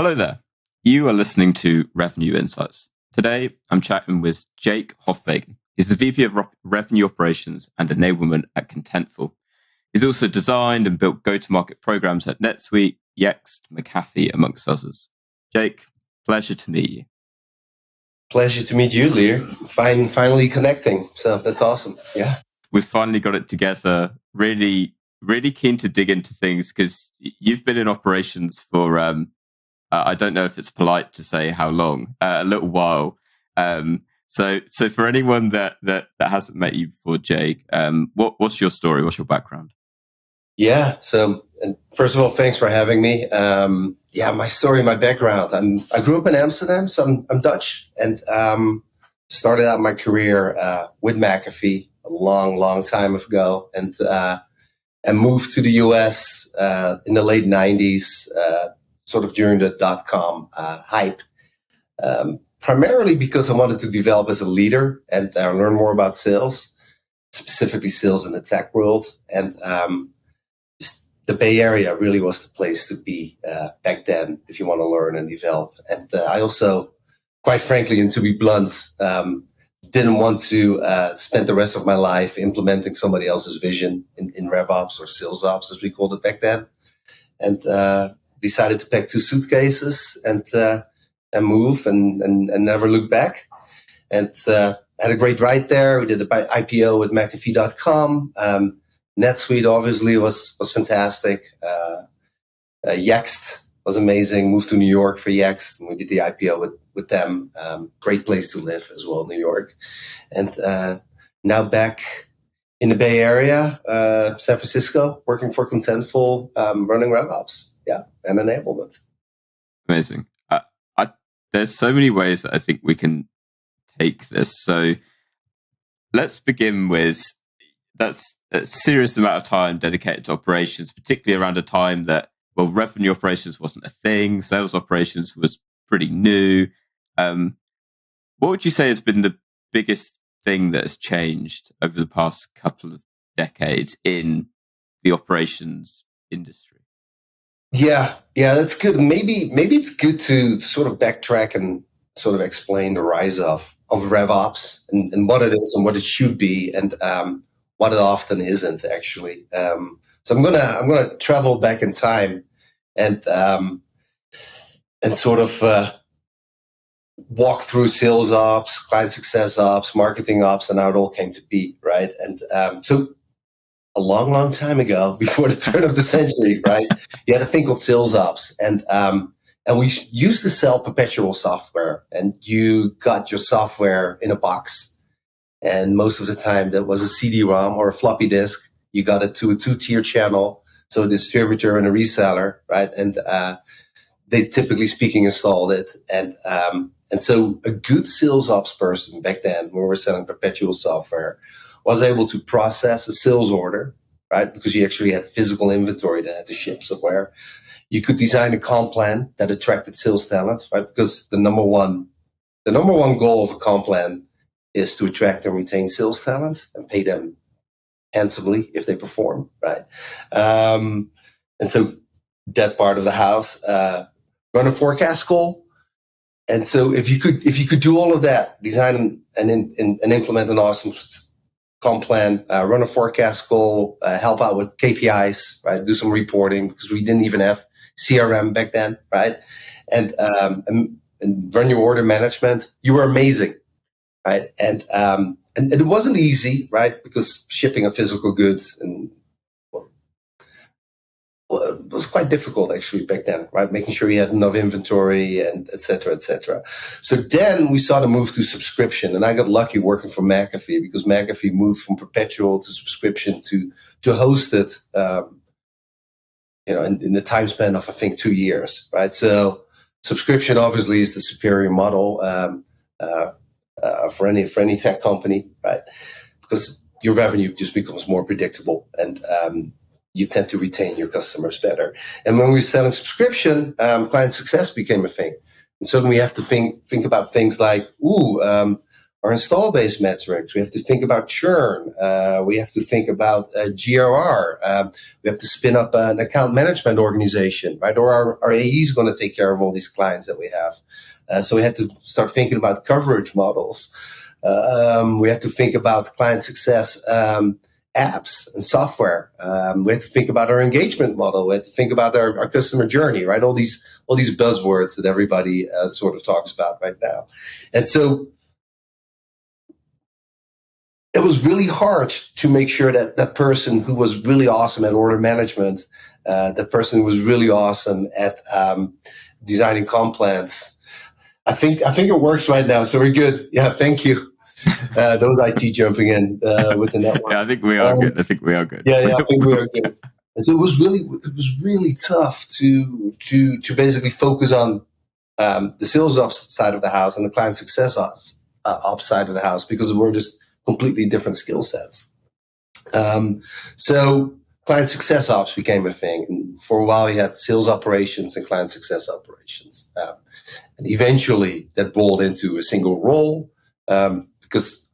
Hello there. You are listening to Revenue Insights. Today, I'm chatting with Jake Hofwegen. He's the VP of Revenue Operations and Enablement at Contentful. He's also designed and built go-to-market programs at NetSuite, Yext, McAfee, amongst others. Jake, pleasure to meet you. Pleasure to meet you, Lear. Finally connecting. So that's awesome. Yeah. We've finally got it together. Really keen to dig into things because you've been in operations for, I don't know if it's polite to say how long, a little while. So for anyone that hasn't met you before, Jake, what's your story? What's your background? Yeah. So first of all, thanks for having me. My story, my background. I grew up in Amsterdam, so I'm Dutch, and started out my career with McAfee a long time ago, and moved to the US in the late 90s, sort of during the .com hype. Primarily because I wanted to develop as a leader and learn more about sales, specifically sales in the tech world, and the Bay Area really was the place to be back then if you want to learn and develop. And I also, quite frankly, and to be blunt, didn't want to spend the rest of my life implementing somebody else's vision in RevOps or sales ops, as we called it back then. And decided to pack 2 suitcases and move and never look back. And had a great ride there. We did the IPO with McAfee.com. NetSuite obviously was fantastic. Yext was amazing. Moved to New York for Yext, and we did the IPO with them. Great place to live as well, New York. And now back in the Bay Area, San Francisco, working for Contentful, running RevOps, and enablement. Amazing. There's so many ways that I think we can take this. So let's begin with that's a serious amount of time dedicated to operations, particularly around a time that, revenue operations wasn't a thing. Sales operations was pretty new. What would you say has been the biggest thing that has changed over the past couple of decades in the operations industry? Yeah, that's good. Maybe it's good to sort of backtrack and sort of explain the rise of RevOps and what it is and what it should be, and what it often isn't actually. So I'm gonna travel back in time and sort of walk through sales ops, client success ops, marketing ops, and how it all came to be, right? And so a long time ago, before the turn of the century, right, you had a thing called sales ops, and we used to sell perpetual software, and you got your software in a box. And most of the time, that was a CD-ROM or a floppy disk. You got it to a 2-tier channel, so a distributor and a reseller, right? And they, typically speaking, installed it. And so a good sales ops person back then, when we were selling perpetual software, was able to process a sales order, right? Because you actually had physical inventory that had to ship somewhere. You could design a comp plan that attracted sales talent, right? Because the number one goal of a comp plan is to attract and retain sales talent and pay them handsomely if they perform, right? And so that part of the house, run a forecast goal. And so if you could do all of that, design and implement an awesome comp plan, run a forecast goal, help out with KPIs, right? Do some reporting because we didn't even have CRM back then, right? And run your order management. You were amazing. Right. And it wasn't easy, right? Because shipping a physical goods and it was quite difficult actually back then, right? Making sure you had enough inventory and et cetera, et cetera. So then we saw the move to subscription, and I got lucky working for McAfee because McAfee moved from perpetual to subscription to hosted, in the time span of, I think, 2 years, right? So subscription obviously is the superior model, for any tech company, right? Because your revenue just becomes more predictable, and you tend to retain your customers better. And when we're selling subscription, client success became a thing, and suddenly we have to think about things like, our install base metrics. We have to think about churn. We have to think about GRR. We have to spin up an account management organization, right? Or our AE is going to take care of all these clients that we have. So we had to start thinking about coverage models. We have to think about client success apps and software. We have to think about our engagement model. We have to think about our customer journey, right? All these buzzwords that everybody sort of talks about right now. And so it was really hard to make sure that that person who was really awesome at order management, that person who was really awesome at designing comp plans. I think it works right now, so we're good. Yeah, thank you. Those IT jumping in with the network. Yeah, I think we are good. I think we are good. Yeah, I think we are good. And so it was really tough to basically focus on the sales ops side of the house and the client success ops side of the house, because we're just completely different skill sets. So client success ops became a thing. And for a while, we had sales operations and client success operations. And eventually, that rolled into a single role, because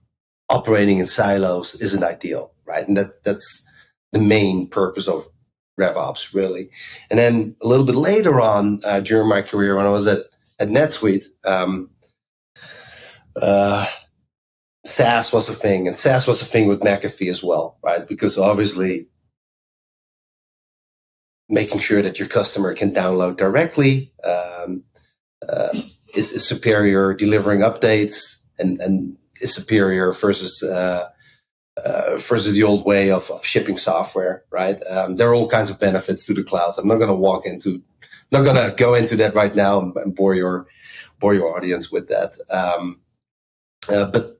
operating in silos isn't ideal, right? And that's the main purpose of RevOps, really. And then a little bit later on, during my career, when I was at NetSuite, SaaS was a thing, and SaaS was a thing with McAfee as well, right? Because obviously, making sure that your customer can download directly is superior. Delivering updates and is superior versus the old way of shipping software, right? There are all kinds of benefits to the cloud. I'm not going to go into that right now and bore your audience with that. But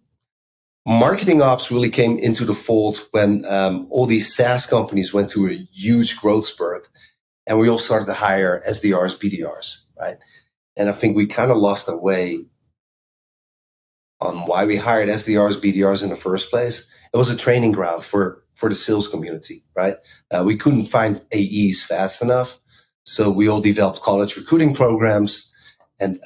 marketing ops really came into the fold when all these SaaS companies went to a huge growth spurt, and we all started to hire SDRs, BDRs, right? And I think we kind of lost our way on why we hired SDRs, BDRs in the first place. It was a training ground for the sales community, right? We couldn't find AEs fast enough, so we all developed college recruiting programs and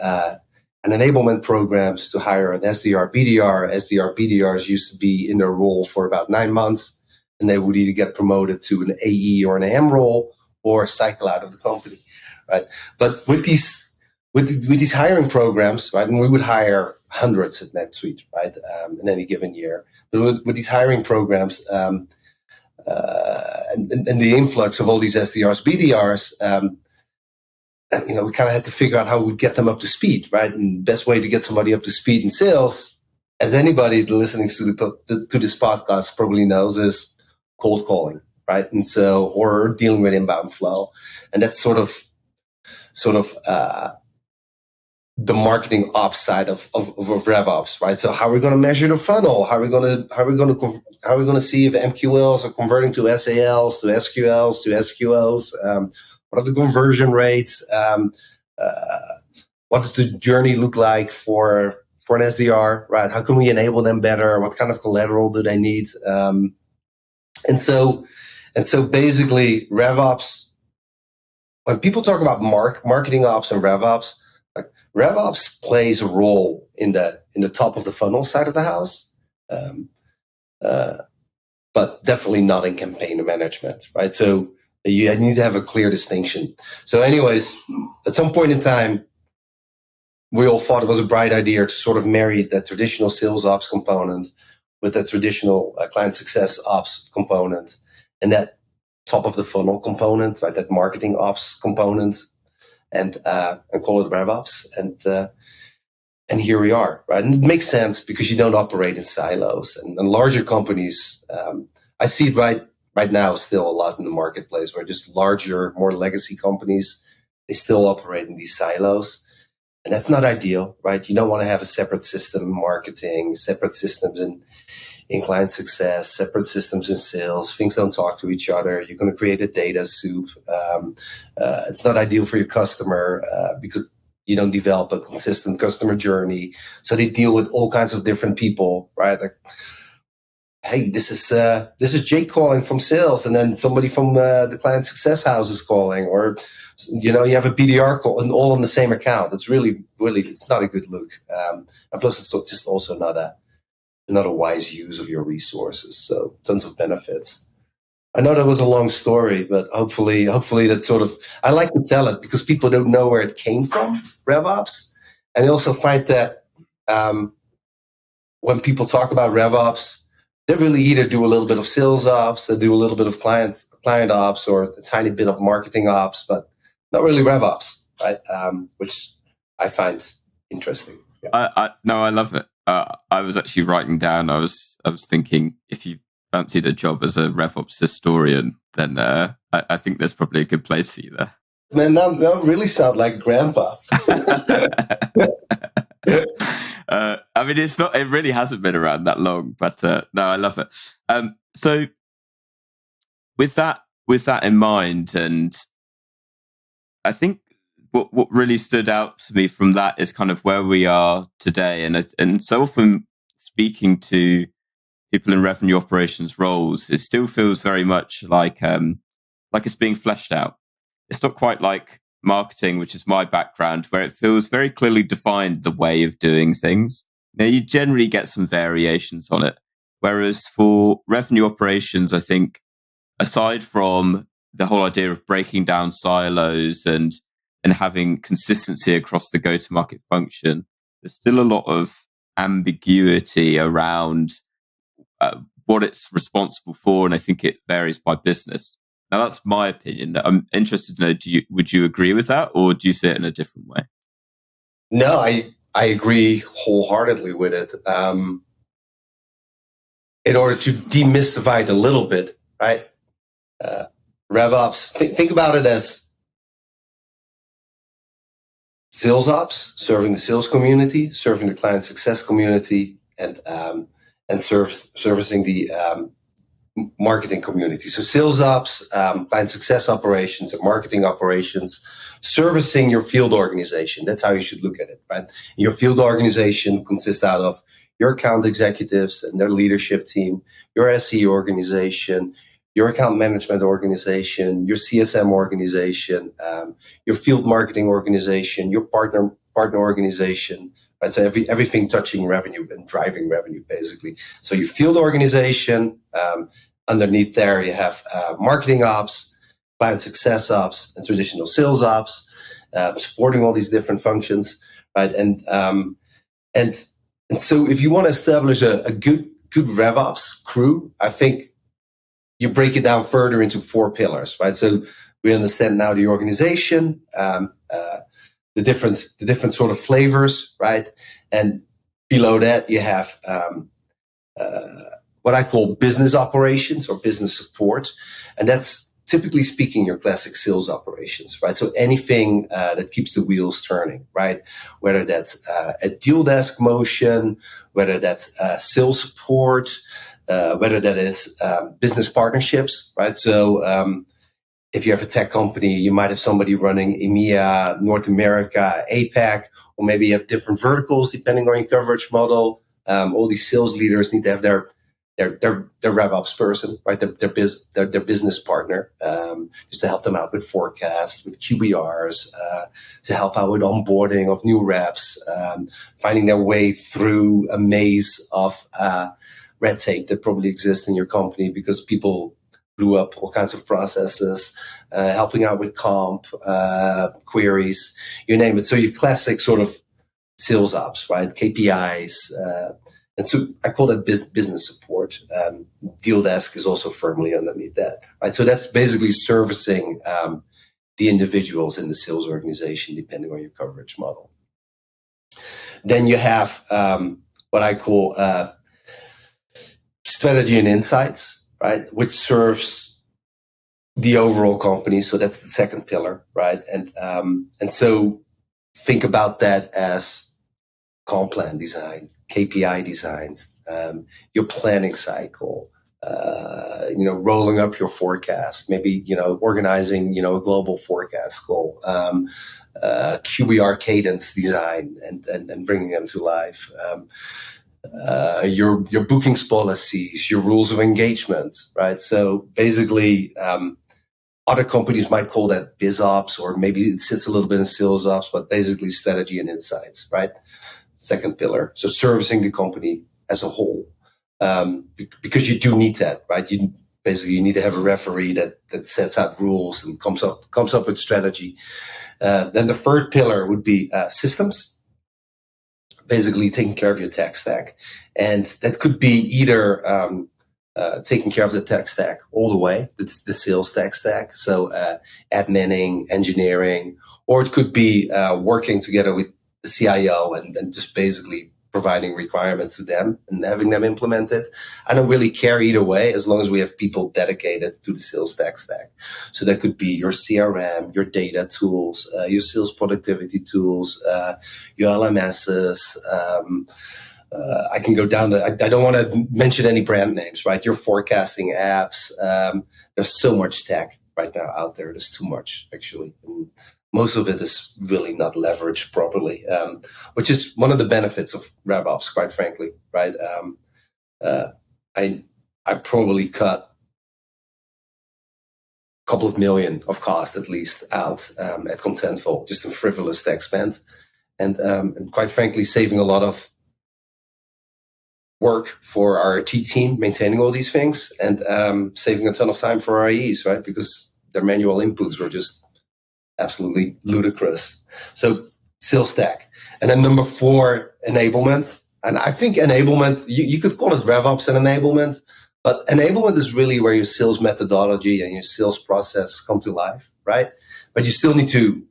enablement programs to hire an SDR, BDR. SDR, BDRs used to be in their role for about 9 months, and they would either get promoted to an AE or an AM role or cycle out of the company, right? But with these hiring programs, right, and we would hire hundreds at NetSuite, right, in any given year. But with these hiring programs and the influx of all these SDRs, BDRs, we kind of had to figure out how we'd get them up to speed, right? And the best way to get somebody up to speed in sales, as anybody listening to this podcast probably knows, is cold calling, right? And so, or dealing with inbound flow, and that's sort of the marketing ops side of RevOps, right? So how are we going to measure the funnel? How are we going to see if MQLs are converting to SALs, to SQLs, to SQOs? What are the conversion rates? What does the journey look like for an SDR, right? How can we enable them better? What kind of collateral do they need? And so basically, RevOps. When people talk about marketing ops and RevOps, RevOps plays a role in the top of the funnel side of the house, but definitely not in campaign management, right? So you need to have a clear distinction. So anyways, at some point in time, we all thought it was a bright idea to sort of marry that traditional sales ops component with that traditional client success ops component, and that top of the funnel component, right? That marketing ops component, and call it RevOps. And here we are, right? And it makes sense because you don't operate in silos. And larger companies, I see it right now still a lot in the marketplace, where just larger, more legacy companies, they still operate in these silos. And that's not ideal, right? You don't want to have a separate system in marketing, separate systems in client success, separate systems in sales. Things don't talk to each other. You're going to create a data soup. It's not ideal for your customer because you don't develop a consistent customer journey. So they deal with all kinds of different people, right? Like, hey, this is Jake calling from sales, and then somebody from the client success house is calling, or you have a BDR call and all on the same account. It's really, it's not a good look. And plus, it's just also not a another wise use of your resources. So tons of benefits. I know that was a long story, but hopefully that sort of, I like to tell it because people don't know where it came from, RevOps. And I also find that when people talk about RevOps, they really either do a little bit of sales ops, they do a little bit of client ops, or a tiny bit of marketing ops, but not really RevOps, right? Which I find interesting. Yeah. No, I love it. I was actually writing down. I was thinking if you fancied a job as a RevOps historian, then I think there's probably a good place for you there. Man, that really sound like grandpa. I mean, it's not. It really hasn't been around that long, but no, I love it. So, with that in mind, and I think what really stood out to me from that is kind of where we are today, and so often speaking to people in revenue operations roles, it still feels very much like it's being fleshed out. It's not quite like marketing, which is my background, where it feels very clearly defined the way of doing things. Now, you generally get some variations on it. Whereas for revenue operations, I think, aside from the whole idea of breaking down silos and having consistency across the go-to-market function, there's still a lot of ambiguity around what it's responsible for, and I think it varies by business. Now, that's my opinion. I'm interested to know, would you agree with that, or do you see it in a different way? No, I agree wholeheartedly with it. In order to demystify it a little bit, right? RevOps, think about it as sales ops, serving the sales community, serving the client success community, and servicing the marketing community. So sales ops, client success operations, and marketing operations, servicing your field organization. That's how you should look at it, right? Your field organization consists out of your account executives and their leadership team, your SE organization, your account management organization, your CSM organization, your field marketing organization, your partner organization, right? So everything touching revenue and driving revenue, basically. So your field organization, underneath there you have marketing ops, client success ops, and traditional sales ops, supporting all these different functions, right? And so if you want to establish a good RevOps crew, I think you break it down further into 4 pillars, right? So we understand now the organization, the different sort of flavors, right? And below that you have what I call business operations or business support, and that's typically speaking your classic sales operations, right? So anything that keeps the wheels turning, right? Whether that's a deal desk motion, whether that's sales support, whether that is business partnerships, right? So if you have a tech company, you might have somebody running EMEA, North America, APAC, or maybe you have different verticals depending on your coverage model. All these sales leaders need to have their RevOps person, right? Their business partner, just to help them out with forecasts, with QBRs, to help out with onboarding of new reps, finding their way through a maze of red tape that probably exists in your company because people blew up all kinds of processes, helping out with comp, queries, you name it. So your classic sort of sales ops, right? KPIs. And so I call that business support. Deal desk is also firmly underneath that, right? So that's basically servicing the individuals in the sales organization, depending on your coverage model. Then you have what I call strategy and insights, right? Which serves the overall company. So that's the second pillar, right? And so think about that as comp plan design, KPI designs, your planning cycle, rolling up your forecast, maybe, organizing, a global forecast goal, QBR cadence design and bringing them to life. Your bookings policies, your rules of engagement, right? So basically, other companies might call that biz ops, or maybe it sits a little bit in sales ops, but basically strategy and insights, right? Second pillar. So servicing the company as a whole. because you do need that, right? You need to have a referee that sets out rules and comes up with strategy. Then the third pillar would be systems, basically taking care of your tech stack. And that could be either taking care of the tech stack all the way, the sales tech stack, so adminning, engineering, or it could be working together with the CIO and just basically providing requirements to them and having them implemented. I don't really care either way, as long as we have people dedicated to the sales tech stack. So that could be your CRM, your data tools, your sales productivity tools, your LMSs. I can go down I don't want to mention any brand names, right? Your forecasting apps. There's so much tech right now out there. There's too much, actually. And most of it is really not leveraged properly, which is one of the benefits of RevOps, quite frankly, right? I probably cut a couple of million of cost at least out at Contentful, just in frivolous tech spend, and quite frankly, saving a lot of work for our IT team maintaining all these things, and saving a ton of time for our AEs, right? Because their manual inputs were just absolutely ludicrous. So sales stack. And then number 4, enablement. And I think enablement, you could call it RevOps and enablement, but enablement is really where your sales methodology and your sales process come to life, right? But you still need to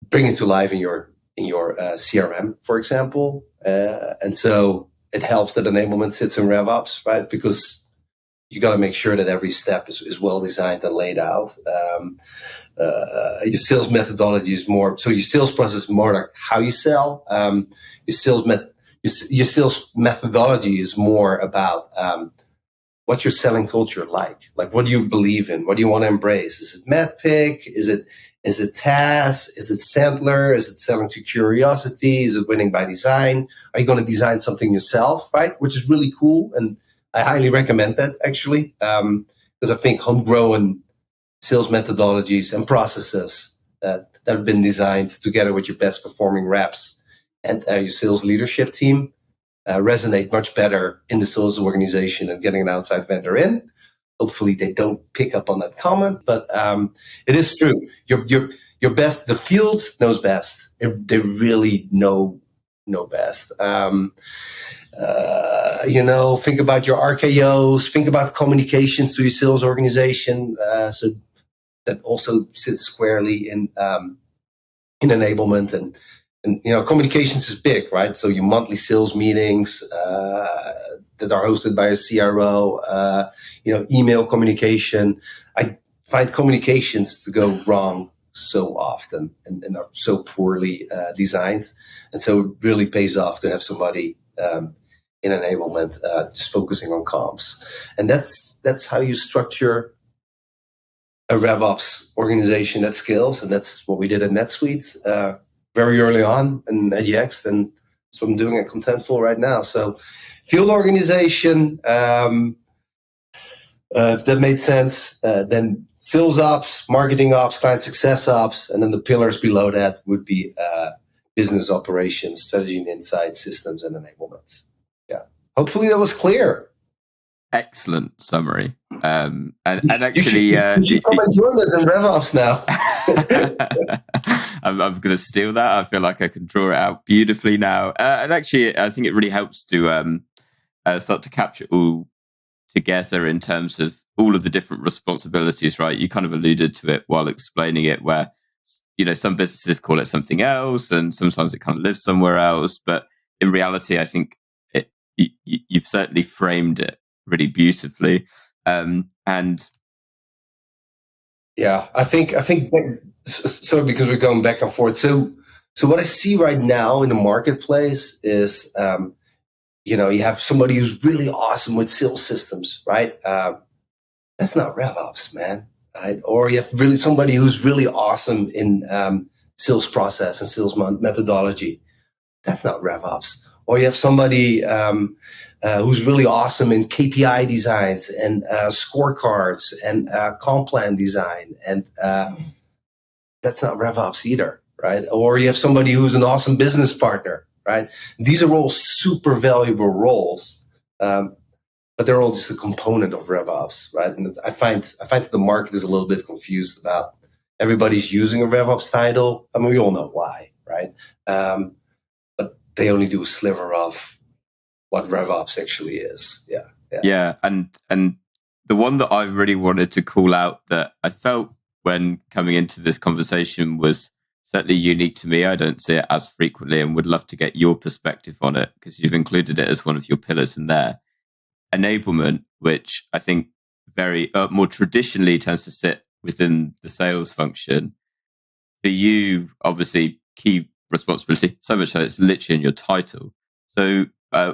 bring it to life in your CRM, for example. And so it helps that enablement sits in RevOps, right? Because you got to make sure that every step is well designed and laid out. Your sales methodology is more, so your sales process is more like how you sell. Your sales methodology is more about what's your selling culture like? Like, what do you believe in? What do you want to embrace? Is it MedPick? Is it TAS? Is it Sandler? Is it selling to curiosity? Is it winning by design? Are you going to design something yourself, right? Which is really cool. And I highly recommend that, actually, because I think homegrown sales methodologies and processes that have been designed together with your best performing reps and your sales leadership team resonate much better in the sales organization than getting an outside vendor in. Hopefully they don't pick up on that comment, but it is true. Your best, the field knows best. They really know best. Think about your RKOs, think about communications to your sales organization. So that also sits squarely in enablement, and communications is big, right? So your monthly sales meetings that are hosted by a CRO, email communication. I find communications to go wrong so often and are so poorly designed, and so it really pays off to have somebody in enablement just focusing on comms, and that's how you structure a RevOps organization that scales, and that's what we did at NetSuite very early on and at EX, and that's what I'm doing at Contentful right now. So field organization, if that made sense, then sales ops, marketing ops, client success ops, and then the pillars below that would be business operations, strategy and insight, systems, and enablement. Yeah, hopefully that was clear. Excellent summary. And actually, you should come and join us in RevOps now. I'm going to steal that. I feel like I can draw it out beautifully now. And actually, I think it really helps to start to capture all together in terms of all of the different responsibilities, right? You kind of alluded to it while explaining it, where, some businesses call it something else and sometimes it kind of lives somewhere else. But in reality, I think you've certainly framed it really beautifully. And yeah, I think so, because we're going back and forth. So what I see right now in the marketplace is, you have somebody who's really awesome with sales systems, right? That's not RevOps, man. Right? Or you have really somebody who's really awesome in sales process and sales methodology. That's not RevOps. Or you have somebody who's really awesome in KPI designs and scorecards and comp plan design, and that's not RevOps either, right? Or you have somebody who's an awesome business partner, right? These are all super valuable roles, But they're all just a component of RevOps, right? And I find that the market is a little bit confused about everybody's using a RevOps title. I mean, we all know why, right? But they only do a sliver of what RevOps actually is. Yeah, and the one that I really wanted to call out that I felt when coming into this conversation was certainly unique to me. I don't see it as frequently and would love to get your perspective on it because you've included it as one of your pillars in there. Enablement, which I think very more traditionally tends to sit within the sales function. For you, obviously, key responsibility, so much so it's literally in your title. So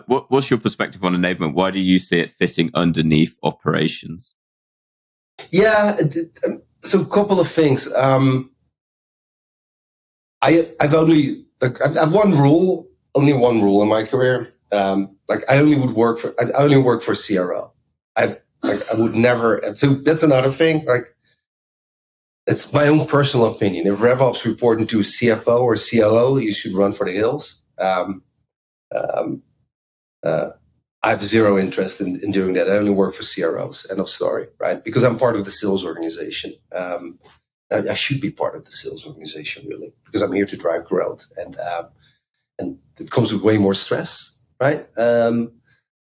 what's your perspective on enablement? Why do you see it fitting underneath operations? Yeah, so a couple of things. I've only I've only one rule in my career. I only work for CRO. I would never. So that's another thing. Like, it's my own personal opinion. If RevOps reporting to a CFO or COO, you should run for the hills. I have zero interest in doing that. I only work for CROs. End of story, right? Because I'm part of the sales organization. I should be part of the sales organization, really, because I'm here to drive growth, and it comes with way more stress, right? But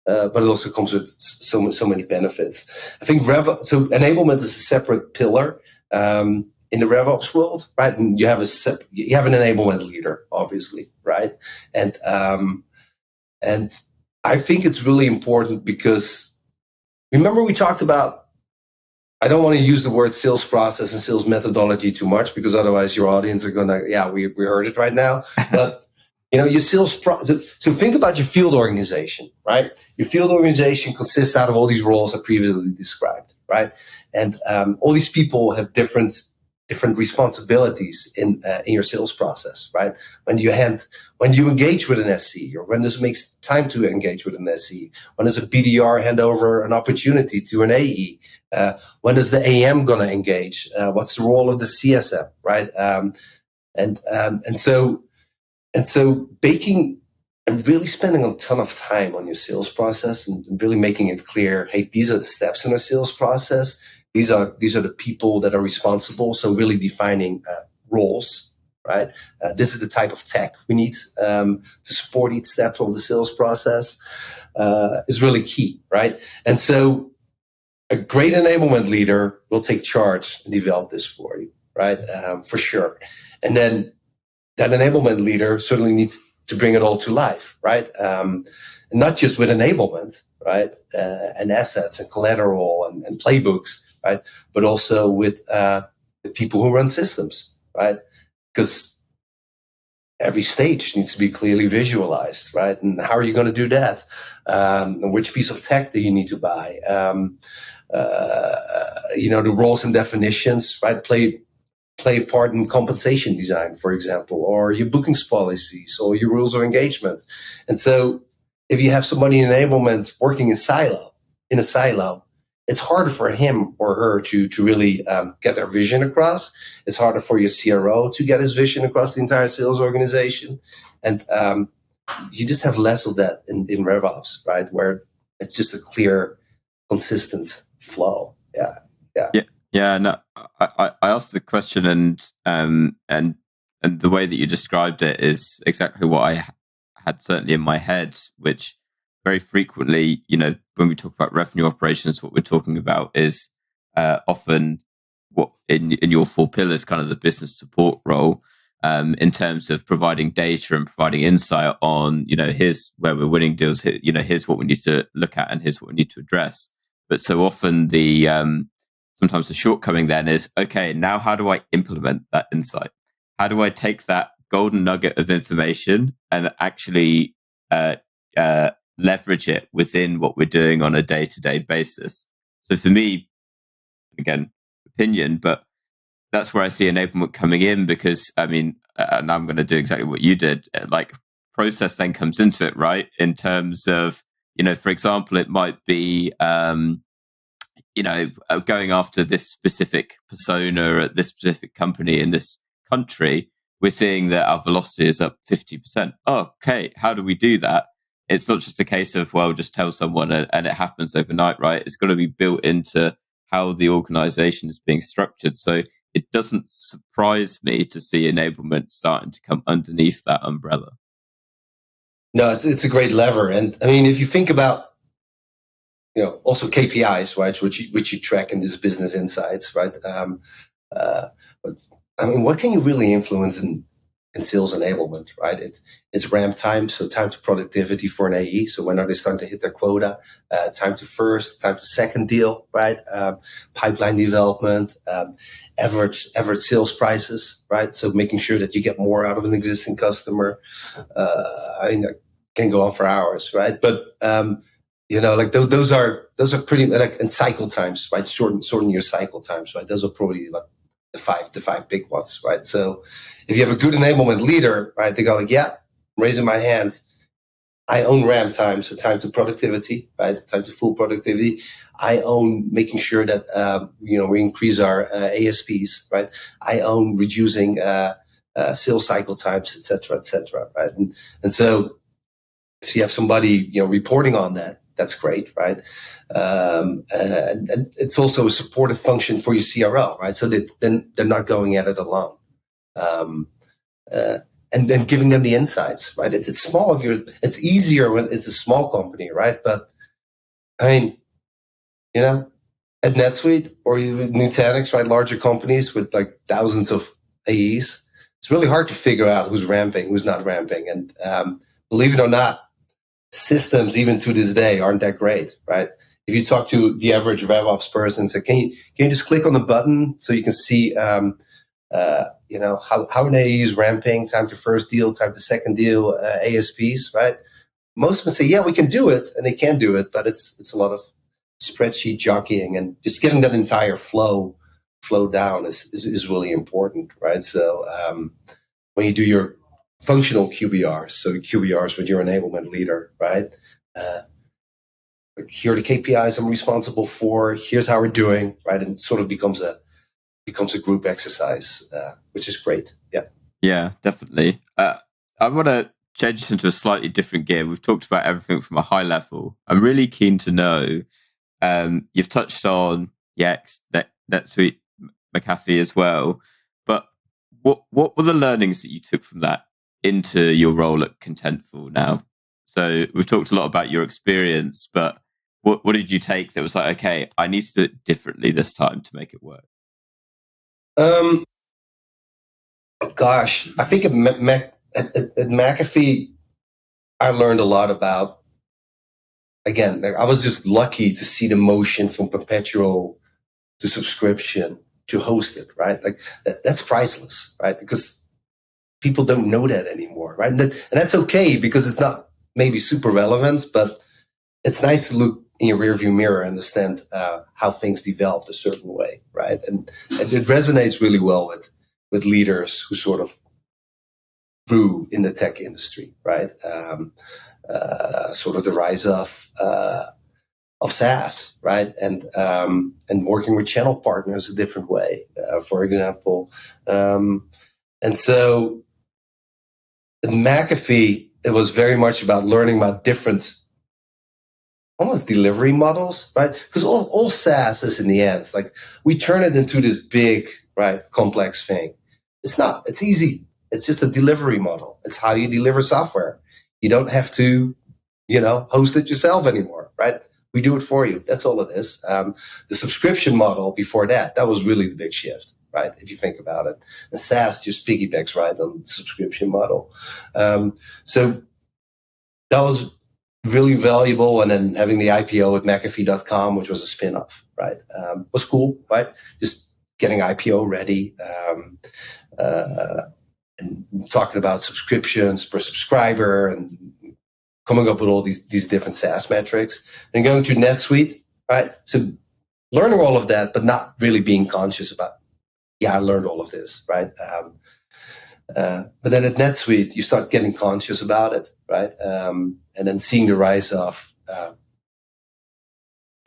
it also comes with so many benefits. I think so enablement is a separate pillar in the RevOps world, right? And you have an enablement leader, obviously, right? And I think it's really important because remember we talked about, I don't want to use the word sales process and sales methodology too much because otherwise your audience are going to, we heard it right now. But, your sales process. So think about your field organization, right? Your field organization consists out of all these roles I previously described, right? And all these people have different responsibilities in your sales process, right? When you engage with an SC, or when this makes time to engage with an SC, when does a BDR hand over an opportunity to an AE? When is the AM going to engage? What's the role of the CSM, right? And so baking and really spending a ton of time on your sales process and really making it clear, hey, these are the steps in a sales process. These are the people that are responsible. So really defining roles, right? This is the type of tech we need to support each step of the sales process is really key, right? And so a great enablement leader will take charge and develop this for you, right? For sure. And then that enablement leader certainly needs to bring it all to life, right? And not just with enablement, right? And assets and collateral and playbooks, right? But also with the people who run systems, right? Because every stage needs to be clearly visualized, right? And how are you going to do that? And which piece of tech do you need to buy? The roles and definitions, right? Play a part in compensation design, for example, or your bookings policies or your rules of engagement. And so if you have somebody in enablement working in a silo, it's harder for him or her to really get their vision across. It's harder for your CRO to get his vision across the entire sales organization. And you just have less of that in RevOps, right? Where it's just a clear, consistent flow. Yeah. No, I asked the question, and the way that you described it is exactly what I had certainly in my head. Which very frequently, when we talk about revenue operations, what we're talking about is often what in your 4 pillars, kind of the business support role, in terms of providing data and providing insight on, here's where we're winning deals. Here's what we need to look at, and here's what we need to address. But so often sometimes the shortcoming then is, okay, now how do I implement that insight? How do I take that golden nugget of information and actually leverage it within what we're doing on a day-to-day basis? So for me, again, opinion, but that's where I see enablement coming in, because and I'm going to do exactly what you did. Like, process then comes into it, right? In terms of, for example, it might be going after this specific persona at this specific company in this country. We're seeing that our velocity is up 50%. Okay, how do we do that? it's not just a case of, well, just tell someone and it happens overnight, right? It's got to be built into how the organization is being structured. So it doesn't surprise me to see enablement starting to come underneath that umbrella. No, it's a great lever. And I mean, if you think about, also KPIs, right, which you track in this business insights, right? But I mean, what can you really influence in sales enablement, right? It's ramp time, so time to productivity for an AE. So when are they starting to hit their quota? Time to first, time to second deal, right? Pipeline development, average sales prices, right? So making sure that you get more out of an existing customer. I mean, that can go on for hours, right? But like those are pretty, like, and cycle times, right? Shorten your cycle times, right? Those are probably like the five big ones, right? So if you have a good enablement leader, right, they go like, yeah, I'm raising my hand. I own ramp time, so time to productivity, right? Time to full productivity. I own making sure that, we increase our ASPs, right? I own reducing sales cycle times, et cetera, right? And so if you have somebody, reporting on that, that's great, right? And it's also a supportive function for your CRO, right? So that then they're not going at it alone. And then giving them the insights, right? It's small it's easier when it's a small company, right? But I mean, at NetSuite or Nutanix, right? Larger companies with like thousands of AEs, it's really hard to figure out who's ramping, who's not ramping. And believe it or not, systems, even to this day, aren't that great, right? If you talk to the average RevOps person, say, can you just click on the button so you can see, how an AE is ramping, time to first deal, time to second deal, ASPs, right? Most of them say, yeah, we can do it, and they can do it, but it's a lot of spreadsheet jockeying, and just getting that entire flow down is really important, right? So when you do your functional QBRs, so QBRs with your enablement leader, right? Here are the KPIs I'm responsible for. Here's how we're doing, right? And it sort of becomes a group exercise, which is great. Yeah, definitely. I want to change this into a slightly different gear. We've talked about everything from a high level. I'm really keen to know. You've touched on Yext, NetSuite, McAfee as well. But what were the learnings that you took from that into your role at Contentful now? So we've talked a lot about your experience, but what did you take that was like, okay, I need to do it differently this time to make it work? Gosh, I think at McAfee, I learned a lot about, again, I was just lucky to see the motion from perpetual to subscription to hosted, right? Like that's priceless, right? Because people don't know that anymore, right? And that's okay, because it's not maybe super relevant, but it's nice to look in your rearview mirror and understand how things developed a certain way, right? And it resonates really well with leaders who sort of grew in the tech industry, right? Sort of the rise of SaaS, right? And working with channel partners a different way, for example. And so at McAfee, it was very much about learning about different, almost delivery models, right? Because all SaaS is, in the end, like, we turn it into this big, right, complex thing. It's not. It's easy. It's just a delivery model. It's how you deliver software. You don't have to, host it yourself anymore, right? We do it for you. That's all it is. The subscription model before that was really the big shift, right? If you think about it. And SaaS just piggybacks right on the subscription model. So that was really valuable. And then having the IPO at McAfee.com, which was a spin-off, right? Was cool, right? Just getting IPO ready. And talking about subscriptions per subscriber and coming up with all these different SaaS metrics, and going to NetSuite, right? So learning all of that, but not really being conscious about, I learned all of this, right? But then at NetSuite, you start getting conscious about it, right? And then seeing the rise of the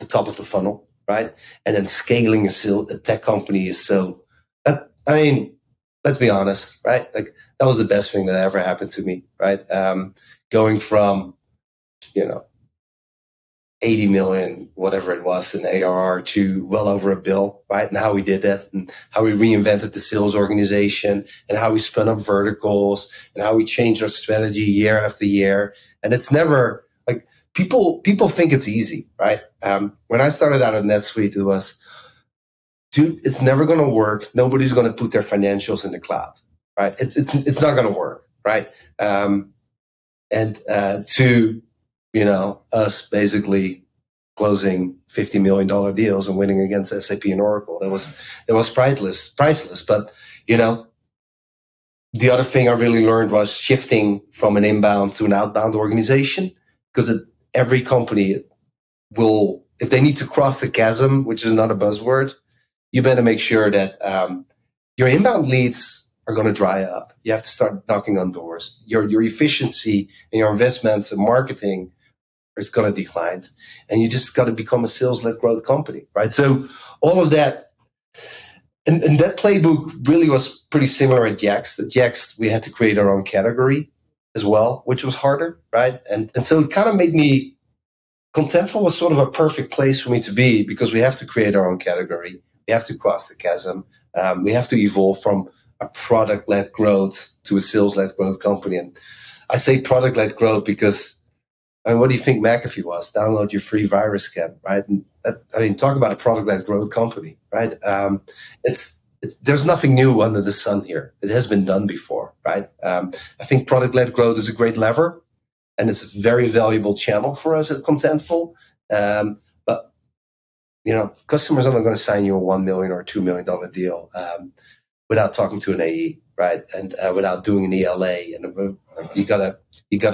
top of the funnel, right? And then scaling a tech company is so, let's be honest, right? Like, that was the best thing that ever happened to me, right? Going from 80 million, whatever it was, in ARR to well over $1 billion, right? And how we did that, and how we reinvented the sales organization, and how we spun up verticals, and how we changed our strategy year after year. And it's never like people think it's easy, right? When I started out at NetSuite, it was, dude, it's never going to work. Nobody's going to put their financials in the cloud, right? It's not going to work, right? To us basically closing $50 million deals and winning against SAP and Oracle. That was priceless. But, the other thing I really learned was shifting from an inbound to an outbound organization, because every company will, if they need to cross the chasm, which is not a buzzword, you better make sure that your inbound leads are going to dry up. You have to start knocking on doors. Your efficiency and your investments in marketing is going to decline, and you just got to become a sales-led growth company, right? So all of that, and that playbook really was pretty similar at Yext. At Yext, we had to create our own category as well, which was harder, right? And so it kind of made me, Contentful was sort of a perfect place for me to be, because we have to create our own category. We have to cross the chasm. We have to evolve from a product-led growth to a sales-led growth company. And I say product-led growth because, what do you think McAfee was? Download your free virus scan, right? And talk about a product-led growth company, right? There's nothing new under the sun here. It has been done before, right? I think product-led growth is a great lever, and it's a very valuable channel for us at Contentful. But customers are not going to sign you a $1 million or $2 million deal without talking to an AE, right? And without doing an ELA, and you gotta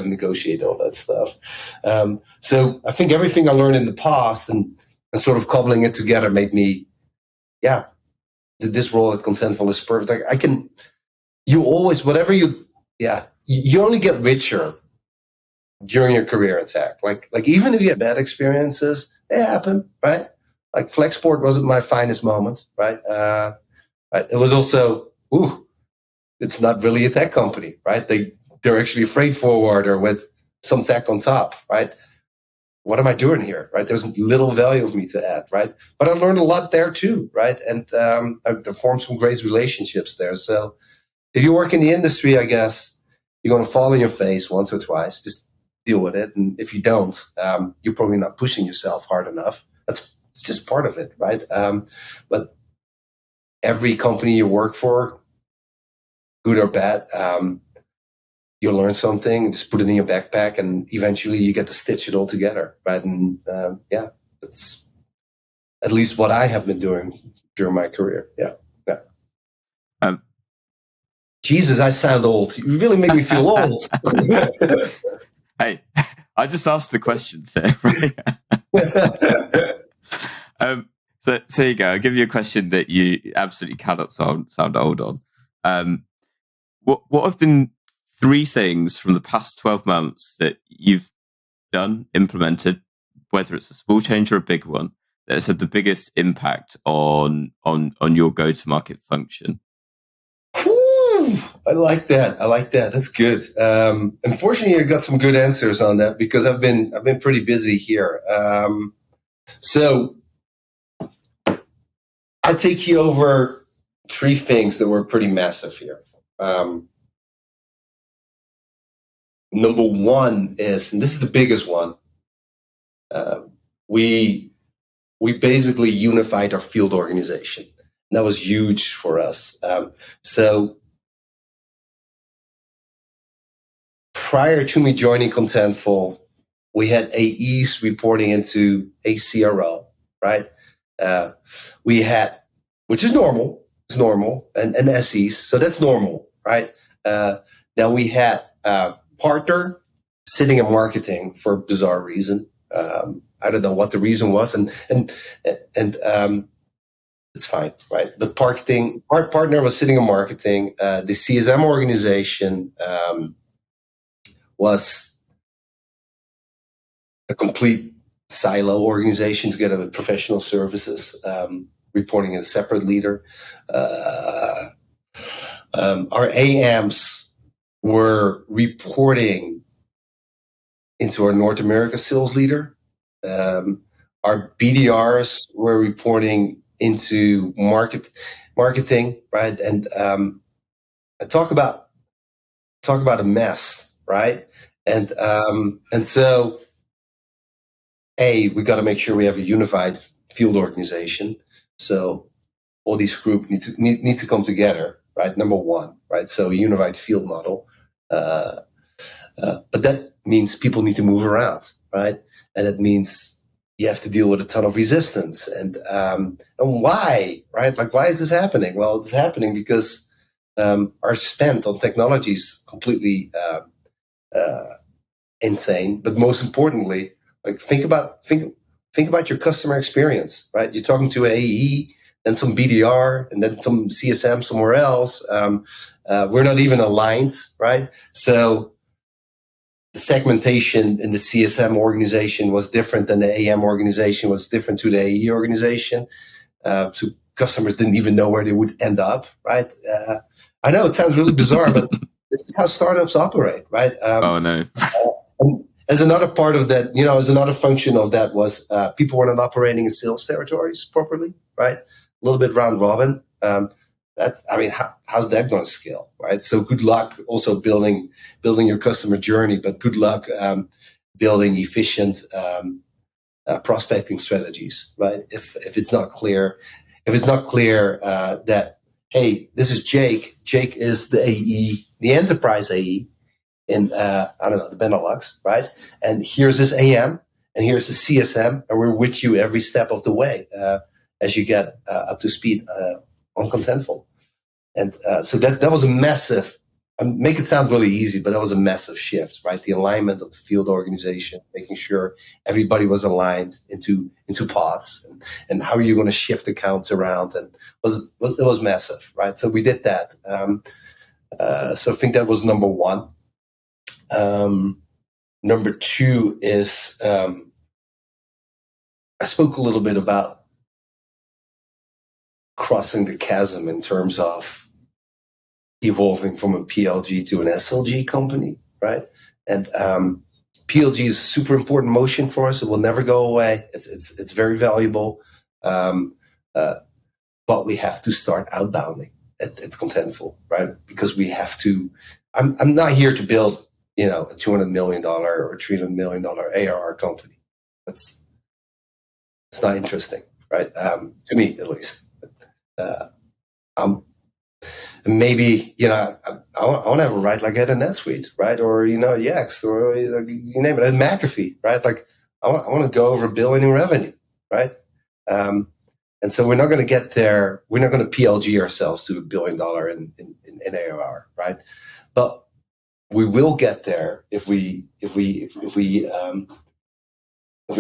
negotiate all that stuff. So I think everything I learned in the past and sort of cobbling it together made me, this role at Contentful is perfect. You only get richer during your career in tech. Like even if you have bad experiences, they happen, right? Like Flexport wasn't my finest moment, right? It was also, it's not really a tech company, right? They're actually a freight forwarder with some tech on top, right? What am I doing here, right? There's little value of me to add, right? But I learned a lot there too, right? And I've formed some great relationships there. So if you work in the industry, I guess you're going to fall on your face once or twice. Just deal with it. And if you don't, you're probably not pushing yourself hard enough. It's just part of it, right? But every company you work for, good or bad, you'll learn something, just put it in your backpack, and eventually you get to stitch it all together, right? And that's at least what I have been doing during my career. Yeah. Jesus, I sound old. You really make me feel old. Hey, I just asked the questions here, right? So here you go. I'll give you a question that you absolutely cannot sound old on. What have been 3 things from the past 12 months that you've done, implemented, whether it's a small change or a big one, that has had the biggest impact on your go-to-market function? I like that. That's good. Unfortunately, I got some good answers on that because I've been pretty busy here. So I'll take you over 3 things that were pretty massive here. Number 1 is, and this is the biggest one, we basically unified our field organization. And that was huge for us. So prior to me joining Contentful, we had AEs reporting into a CRO, right? We had, which is normal, and SEs, so that's normal, right? Then we had partner sitting in marketing for a bizarre reason. I don't know what the reason was, and it's fine, right? But our partner was sitting in marketing. The CSM organization was a complete silo organization together with professional services, reporting in a separate leader. Our AMs were reporting into our North America sales leader. Our BDRs were reporting into marketing, right? And talk about a mess, right? And so, we got to make sure we have a unified field organization. So all these groups need to come together, right? Number one, right? So a unified field model. But that means people need to move around, right? And it means you have to deal with a ton of resistance. And why, right? Like, why is this happening? Well, it's happening because our spend on technology is completely insane. But most importantly, like, think about your customer experience, right? You're talking to AE, then some BDR, and then some CSM somewhere else. We're not even aligned, right? So the segmentation in the CSM organization was different than the AM organization, was different to the AE organization. So customers didn't even know where they would end up, right? I know it sounds really bizarre, but this is how startups operate, right? Oh, no. As another part of that, as another function of that was people were not operating in sales territories properly, right? A little bit round robin. How's that going to scale, right? So good luck also building your customer journey, but good luck building efficient prospecting strategies, right? If it's not clear, that, hey, this is Jake. Jake is the AE, the enterprise AE in the Benelux, right? And here's his AM, and here's the CSM, and we're with you every step of the way as you get up to speed on Contentful. And so that was a massive, make it sound really easy, but that was a massive shift, right? The alignment of the field organization, making sure everybody was aligned into pods, and how are you going to shift accounts around, and it was massive, right? So we did that. So I think that was number one. Number two is I spoke a little bit about crossing the chasm in terms of evolving from a PLG to an SLG company, right? And PLG is a super important motion for us. It will never go away. It's very valuable, but we have to start outbounding at Contentful, right? Because we have to. I'm not here to build, a $200 million or $300 million ARR company. It's not interesting, right? To me, at least. Maybe, I want to have a right like at a NetSuite, right? Or, Yext, or you name it, at McAfee, right? Like, I want to go over $1 billion in revenue, right? And so we're not going to get there. We're not going to PLG ourselves to $1 billion in ARR, right? But we will get there if we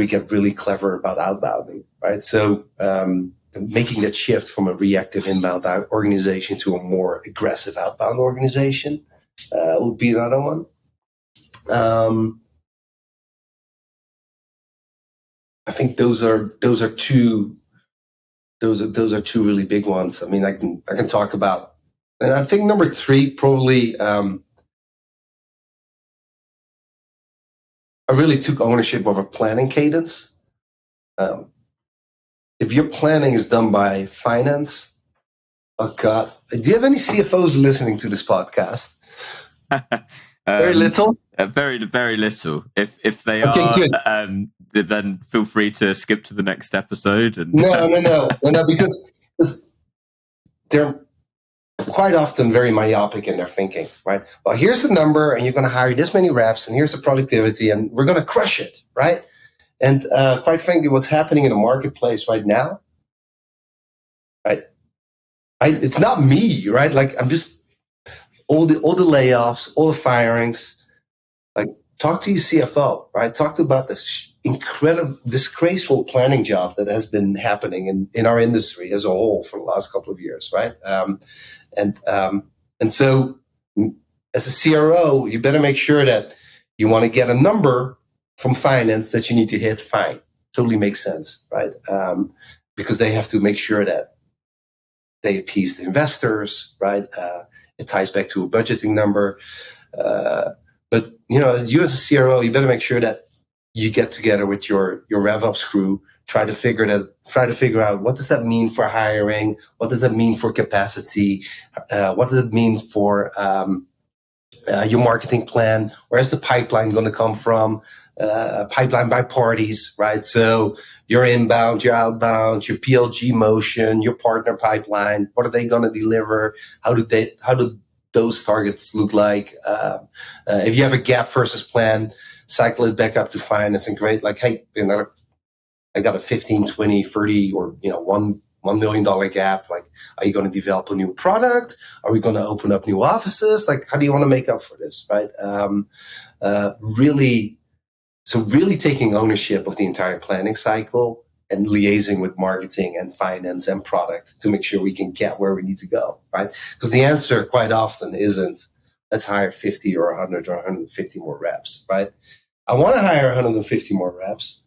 get really clever about outbounding, right? So, making that shift from a reactive inbound organization to a more aggressive outbound organization would be another one. I think those are two really big ones. I mean, I can talk about, and I think number three probably. I really took ownership of a planning cadence. If your planning is done by finance, oh God, do you have any CFOs listening to this podcast? Very little? Very, very little. If they are, good. Then feel free to skip to the next episode. And No, because they're quite often very myopic in their thinking, right? Well, here's the number, and you're going to hire this many reps, and here's the productivity, and we're going to crush it, right? And quite frankly, what's happening in the marketplace right now, right? It's not me, right? Like, I'm just all the layoffs, all the firings. Like, talk to your CFO, right? Talk about this incredible, disgraceful planning job that has been happening in our industry as a whole for the last couple of years, right? And so, as a CRO, you better make sure that you want to get a number from finance that you need to hit. Fine, totally makes sense, right? Because they have to make sure that they appease the investors, right? It ties back to a budgeting number. But you as a CRO, you better make sure that you get together with your RevOps crew, try to figure out what does that mean for hiring, what does that mean for capacity, what does it mean for your marketing plan, where's the pipeline going to come from, pipeline by parties, right? So your inbound, your outbound, your PLG motion, your partner pipeline, what are they going to deliver? How do those targets look like? If you have a gap versus plan, cycle it back up to finance and great. Like, hey, I got a 15, 20, 30, or, $1 million gap. Like, are you going to develop a new product? Are we going to open up new offices? Like, how do you want to make up for this? Right. Really taking ownership of the entire planning cycle and liaising with marketing and finance and product to make sure we can get where we need to go. Right. Because the answer quite often isn't, let's hire 50 or 100 or 150 more reps. Right. I want to hire 150 more reps,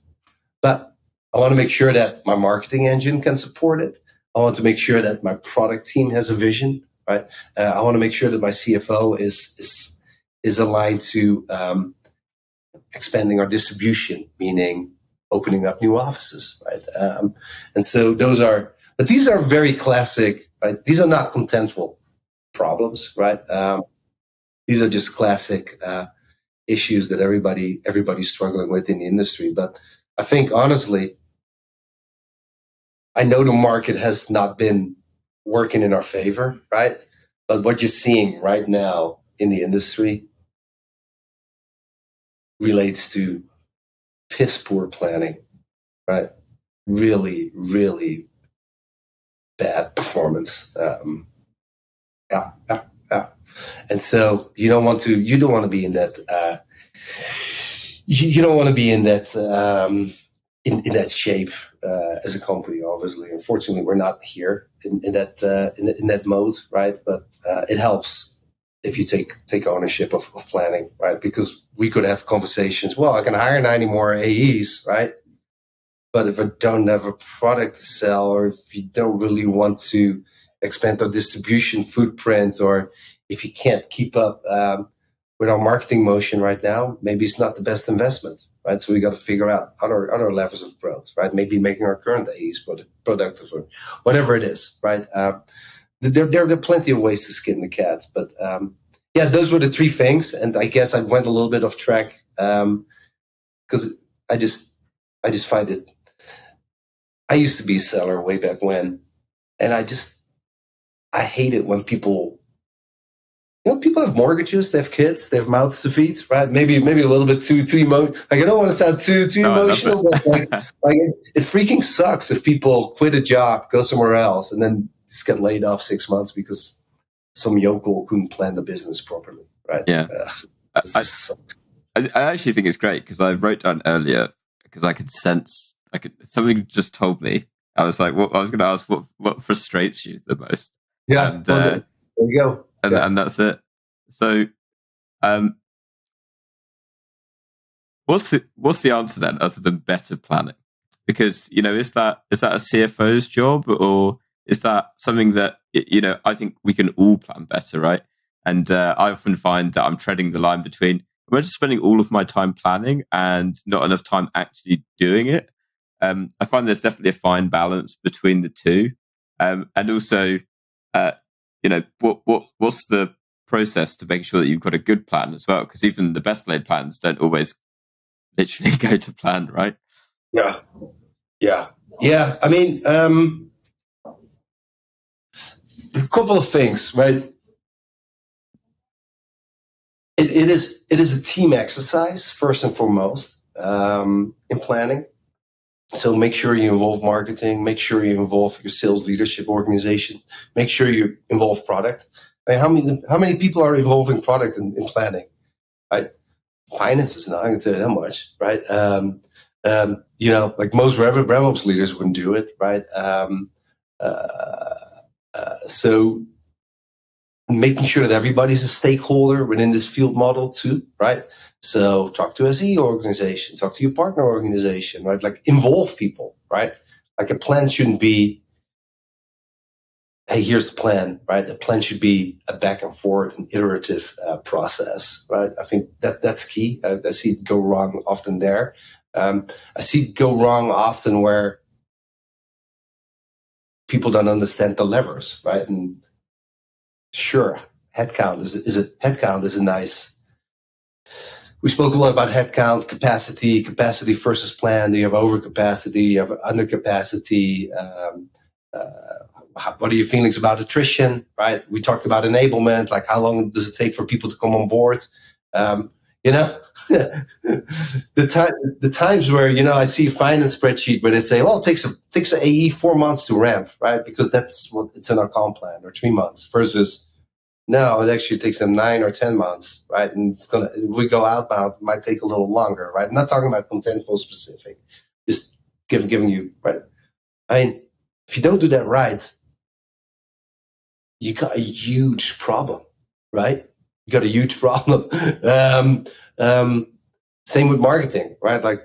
but I want to make sure that my marketing engine can support it. I want to make sure that my product team has a vision, right? I want to make sure that my CFO is aligned to expanding our distribution, meaning opening up new offices, right? And so but these are very classic, right? These are not contentful problems, right? These are just classic issues that everybody's struggling with in the industry. But I think honestly, I know the market has not been working in our favor, right? But what you're seeing right now in the industry relates to piss poor planning, right? Really, really bad performance. Yeah. And so you don't want to be in that. You don't want to be in that. In that shape as a company, obviously. Unfortunately, we're not here in that mode, right? But it helps if you take ownership of planning, right? Because we could have conversations. Well, I can hire 90 more AEs, right? But if I don't have a product to sell, or if you don't really want to expand our distribution footprint, or if you can't keep up with our marketing motion right now, maybe it's not the best investment, right? So we got to figure out other levels of growth, right? Maybe making our current AEs productive or whatever it is, right? There are plenty of ways to skin the cat, but those were the three things. And I guess I went a little bit off track because I just find it. I used to be a seller way back when, and I hate it when people have mortgages, they have kids, they have mouths to feed, right? Maybe a little bit too emotional. Like, I don't want to sound too emotional, but it freaking sucks if people quit a job, go somewhere else, and then just get laid off 6 months because some yokel couldn't plan the business properly, right? Yeah. I actually think it's great because I wrote down earlier because I could sense something just told me. I was like, I was going to ask what frustrates you the most. Yeah. And, there you go. And that's it. So, what's the answer then, other than better planning? Because is that a CFO's job, or is that something that I think we can all plan better, right? And I often find that I'm treading the line between am I just spending all of my time planning and not enough time actually doing it. I find there's definitely a fine balance between the two, and also, what's the process to make sure that you've got a good plan as well? Because even the best laid plans don't always literally go to plan, right? Yeah. I mean, a couple of things, right? It is a team exercise first and foremost in planning. So make sure you involve marketing, make sure you involve your sales leadership organization, make sure you involve product. I mean, how many people are involving product in planning? Right? Finance is not going to tell you that much, right? Like most RevOps leaders wouldn't do it, right? So making sure that everybody's a stakeholder within this field model too, right? So talk to SE organization, talk to your partner organization, right? Like involve people, right? Like a plan shouldn't be hey, here's the plan, right? The plan should be a back and forth and iterative process, right? I think that's key. I see it go wrong often there. I see it go wrong often where people don't understand the levers, right? And sure, headcount is a nice. We spoke a lot about headcount, capacity versus plan. Do you have overcapacity? Do you have undercapacity? What are your feelings about attrition, right? We talked about enablement, like how long does it take for people to come on board? You know, the times where, I see a finance spreadsheet where they say, well, it takes an AE 4 months to ramp, right? Because that's what it's in our comp plan, or 3 months, versus no, it actually takes them 9 or 10 months, right? And if we go outbound, it might take a little longer, right? I'm not talking about Contentful specific, just giving you, right? I mean, if you don't do that right, you got a huge problem, right? You got a huge problem. Same with marketing, right? Like,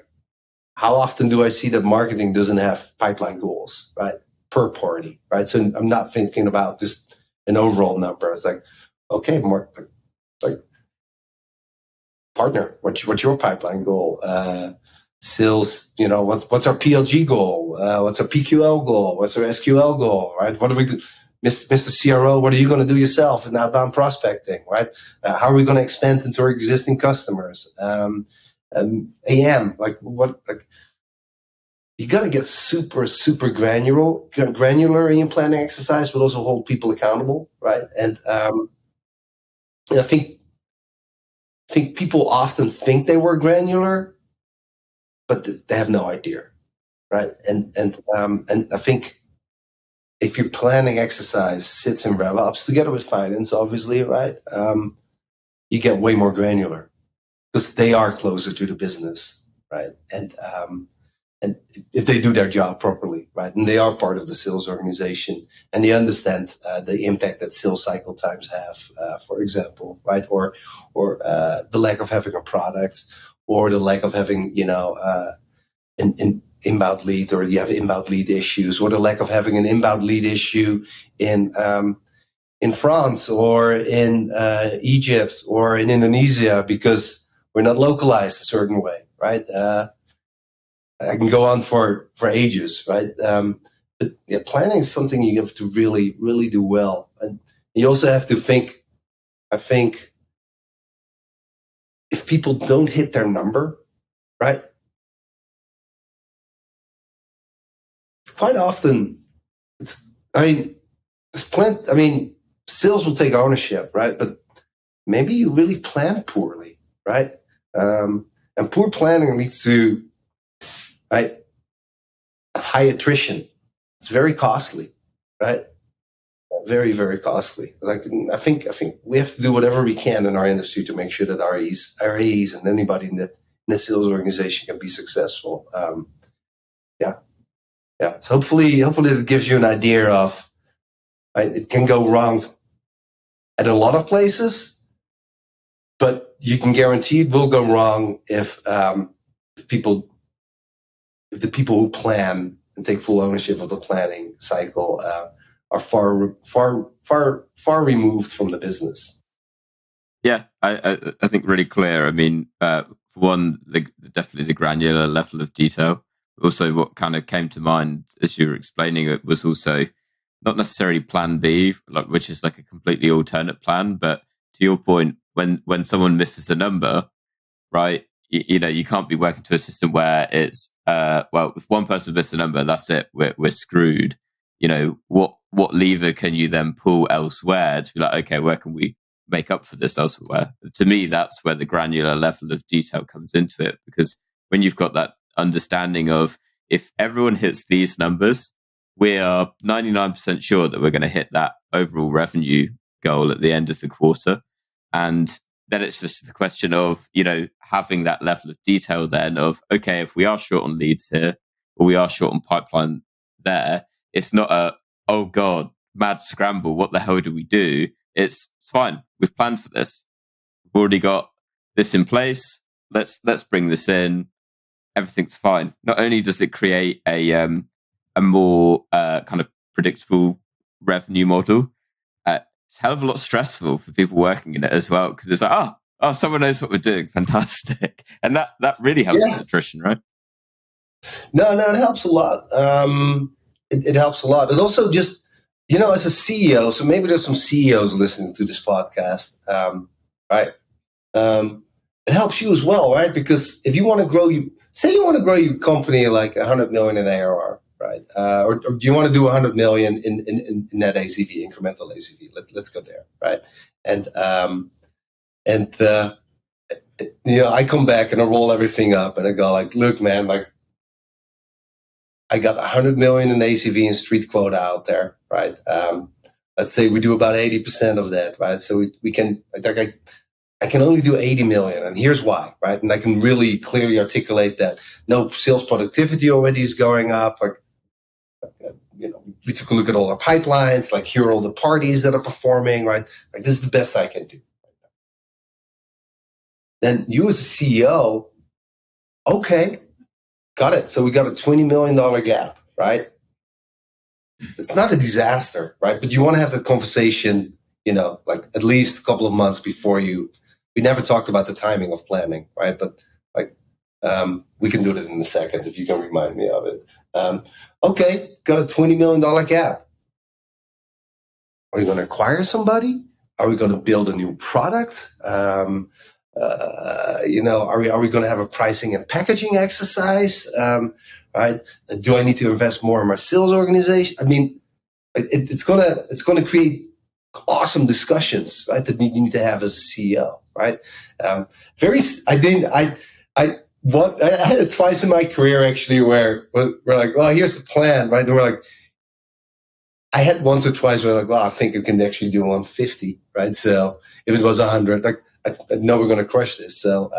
how often do I see that marketing doesn't have pipeline goals, right? Per party, right? So I'm not thinking about just an overall number. It's like, okay, more like partner, what's your pipeline goal? Sales, what's our PLG goal? What's our PQL goal? What's our SQL goal, right? What are we, Mr. CRO, what are you going to do yourself in outbound prospecting, right? How are we going to expand into our existing customers? AM, you got to get super, super granular in your planning exercise, but also hold people accountable, right? And I think people often think they were granular, but they have no idea, right? And I think if your planning exercise sits in RevOps together with finance, obviously, right, you get way more granular because they are closer to the business, right? And if they do their job properly, right, and they are part of the sales organization, and they understand the impact that sales cycle times have, for example, right, or the lack of having a product, or the lack of having, an inbound lead, or you have inbound lead issues, or the lack of having an inbound lead issue in France or in Egypt or in Indonesia because we're not localized a certain way, right? I can go on for ages, right? But yeah, planning is something you have to really, really do well. And you also have to think, I think, if people don't hit their number, right? Quite often, sales will take ownership, right? But maybe you really plan poorly, right? And poor planning leads to, right, high attrition. It's very costly, right? Very, very costly. Like, I think we have to do whatever we can in our industry to make sure that our AEs and anybody in the sales organization can be successful. Yeah. So hopefully it gives you an idea of, right, it can go wrong at a lot of places, but you can guarantee it will go wrong if the people who plan and take full ownership of the planning cycle are far removed from the business. Yeah, I think really clear. I mean, for one, definitely the granular level of detail. Also, what kind of came to mind as you were explaining it was also not necessarily plan B, which is like a completely alternate plan. But to your point, when someone misses a number, right, you can't be working to a system where it's if one person misses a number, that's it, we're screwed. What lever can you then pull elsewhere to be like, okay, where can we make up for this elsewhere? To me, that's where the granular level of detail comes into it, because when you've got that understanding of, if everyone hits these numbers, we are 99% sure that we're going to hit that overall revenue goal at the end of the quarter. And then it's just the question of, having that level of detail then of, okay, if we are short on leads here, or we are short on pipeline there, it's not a, oh God, mad scramble, what the hell do we do? It's fine. We've planned for this. We've already got this in place. Let's bring this in. Everything's fine. Not only does it create a more kind of predictable revenue model, it's a hell of a lot stressful for people working in it as well, because it's like, oh, someone knows what we're doing, fantastic, and that really helps with attrition, right? No, it helps a lot. It helps a lot. It also just, as a CEO, so maybe there's some CEOs listening to this podcast, right? It helps you as well, right? Because if you want to grow, you want to grow your company like 100 million in ARR, right? Or do you want to do 100 million in net ACV, incremental ACV? Let's go there, right? And I come back and I roll everything up and I go like, look, man, like, I got 100 million in ACV and street quota out there, right? Let's say we do about 80% of that, right? So we can, like, I can only do 80 million, and here's why, right? And I can really clearly articulate that. No, sales productivity already is going up. Like, we took a look at all our pipelines. Like, here are all the parties that are performing, right? Like, this is the best I can do. Then you as a CEO, okay, got it. So we got a $20 million gap, right? It's not a disaster, right? But you want to have that conversation, like at least a couple of months before we never talked about the timing of planning, right? But like, we can do that in a second if you can remind me of it. Okay, got a $20 million gap. Are we going to acquire somebody? Are we going to build a new product? Are we going to have a pricing and packaging exercise? Right? Do I need to invest more in my sales organization? I mean, it's gonna create awesome discussions, right? That you need to have as a CEO, right? I had it twice in my career actually where we're like, well, here's the plan, right? And we're like, I had once or twice where like, well, I think we can actually do 150, right? So if it was 100, like, I know we're going to crush this. So,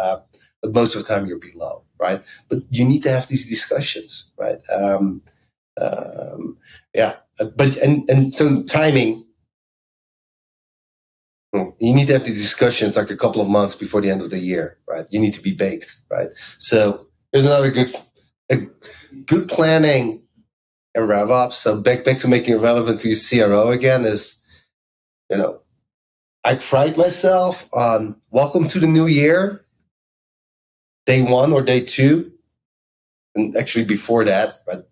but most of the time you're below, right? But you need to have these discussions, right? So timing, you need to have these discussions like a couple of months before the end of the year, right? You need to be baked, right? So there's another good planning and rev ops. So back to making it relevant to your CRO again is, I pride myself on welcome to the new year, day 1 or day 2, and actually before that, right?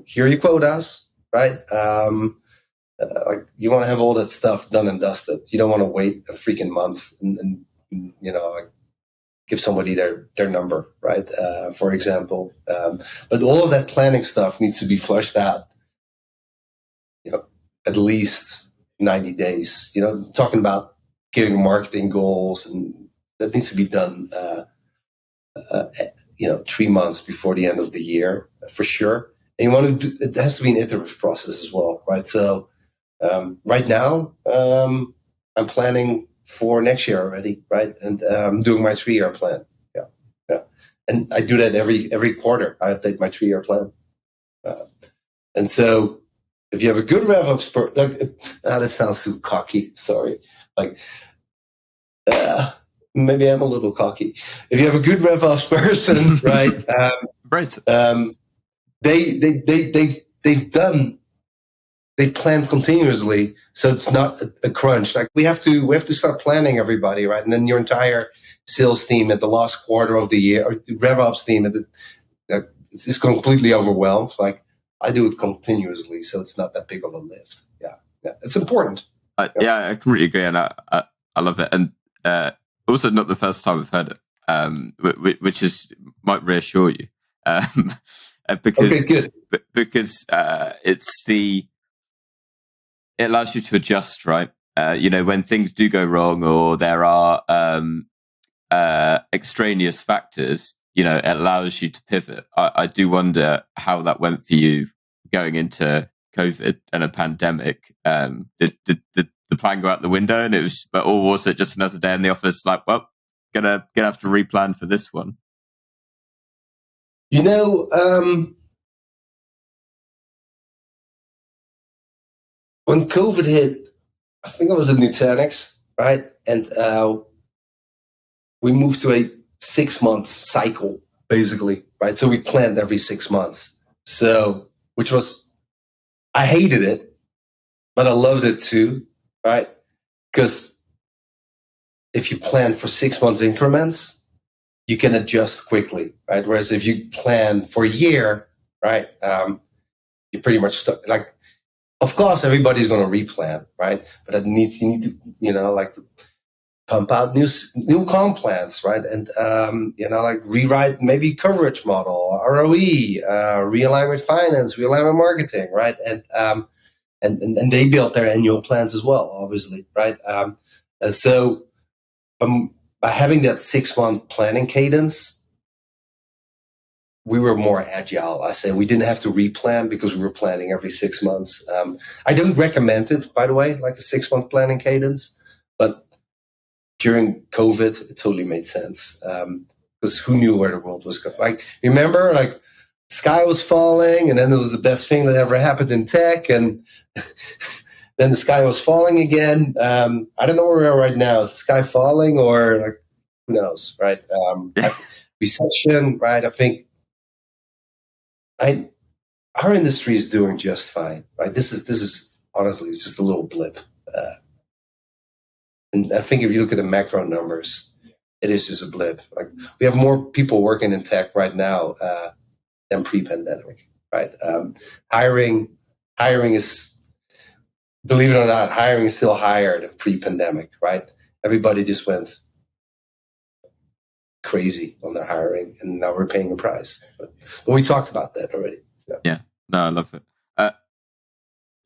Here are your quotas, right? Like, you want to have all that stuff done and dusted. You don't want to wait a freaking month and like give somebody their number, right? For example, but all of that planning stuff needs to be flushed out. At least 90 days. Talking about giving marketing goals, and that needs to be done. 3 months before the end of the year for sure. And it has to be an iterative process as well, right? So. Right now, I'm planning for next year already, right? And I'm doing my 3-year plan. Yeah. And I do that every quarter. I update my 3-year plan. And so, if you have a good rev up that sounds too cocky. Sorry. Like, maybe I'm a little cocky. If you have a good rev ops person, right? They plan continuously, so it's not a crunch. Like, we have to start planning everybody, right? And then your entire sales team at the last quarter of the year, or the RevOps team is completely overwhelmed. Like, I do it continuously, so it's not that big of a lift. Yeah, it's important. Yeah, I completely agree, and I love it. And also, not the first time I've heard it, which might reassure you, because okay, good. Because it allows you to adjust, right? When things do go wrong or there are extraneous factors, it allows you to pivot. I do wonder how that went for you going into COVID and a pandemic. Did the plan go out the window, or was it just another day in the office? Like, well, gonna have to replan for this one. When COVID hit, I think I was at Nutanix, right? And we moved to a 6-month cycle, basically, right? So we planned every 6 months. So, I hated it, but I loved it too, right? Because if you plan for 6 months increments, you can adjust quickly, right? Whereas if you plan for a year, right, you're pretty much stuck. Like, of course, everybody's going to replan, right? But you need to, like pump out new comp plans, right? And like rewrite maybe coverage model, ROE, realign with finance, realign with marketing, right? And they built their annual plans as well, obviously, right? So by having that 6-month planning cadence, we were more agile. I say we didn't have to replan because we were planning every 6 months. I don't recommend it, by the way, like a 6-month planning cadence, but during COVID, it totally made sense because who knew where the world was going? Like, remember, like sky was falling, and then it was the best thing that ever happened in tech, and then the sky was falling again. I don't know where we are right now. Is the sky falling, or like who knows, right? Recession, right? I think our industry is doing just fine, right? This is honestly, it's just a little blip. And I think if you look at the macro numbers, it is just a blip. Like we have more people working in tech right now than pre-pandemic, right? Hiring is, believe it or not, hiring is still higher than pre-pandemic, right? Everybody just went crazy on their hiring, and now we're paying a price. But we talked about that already. Yeah. No, I love it.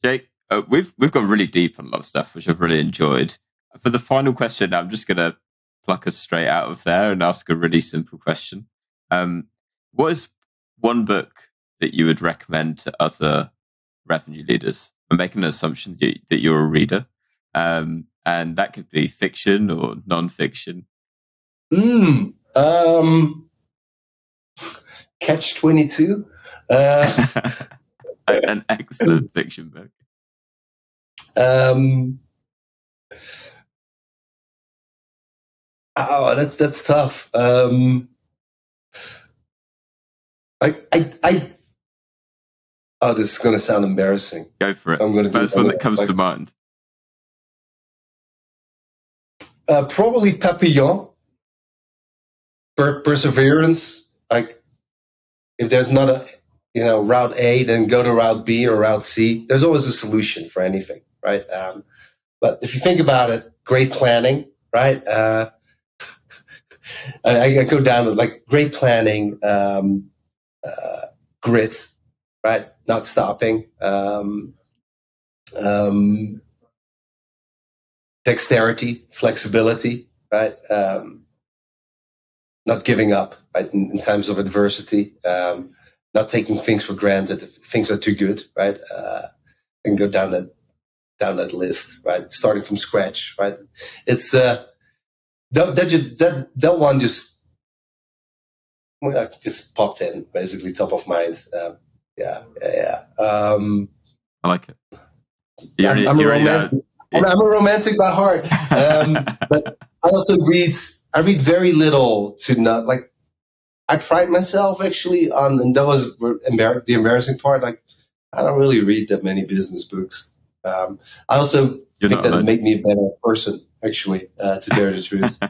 Jake, we've gone really deep on a lot of stuff, which I've really enjoyed. For the final question, I'm just going to pluck us straight out of there and ask a really simple question. What is one book that you would recommend to other revenue leaders? I'm making an assumption that you're a reader, and that could be fiction or non-fiction. Catch-22. An excellent fiction book. That's tough. This is going to sound embarrassing. Go for it. I'm going to first one that comes to mind. Probably Papillon. Perseverance. Like, if there's not a route A, then go to route B or route C. There's always a solution for anything, right? But if you think about it, great planning, right? I go down to like great planning, grit, right? Not stopping, dexterity, flexibility, right? Not giving up, right? In times of adversity, not taking things for granted if things are too good, right? And go down that list, right? Starting from scratch, right? It's that one just popped in, basically top of mind. Yeah. I like it. I'm a romantic. I'm a romantic by heart, but I also read very little to not like. I pride myself actually on, and that was the embarrassing part. Like, I don't really read that many business books. I also think that it made me a better person, actually, to tell the truth.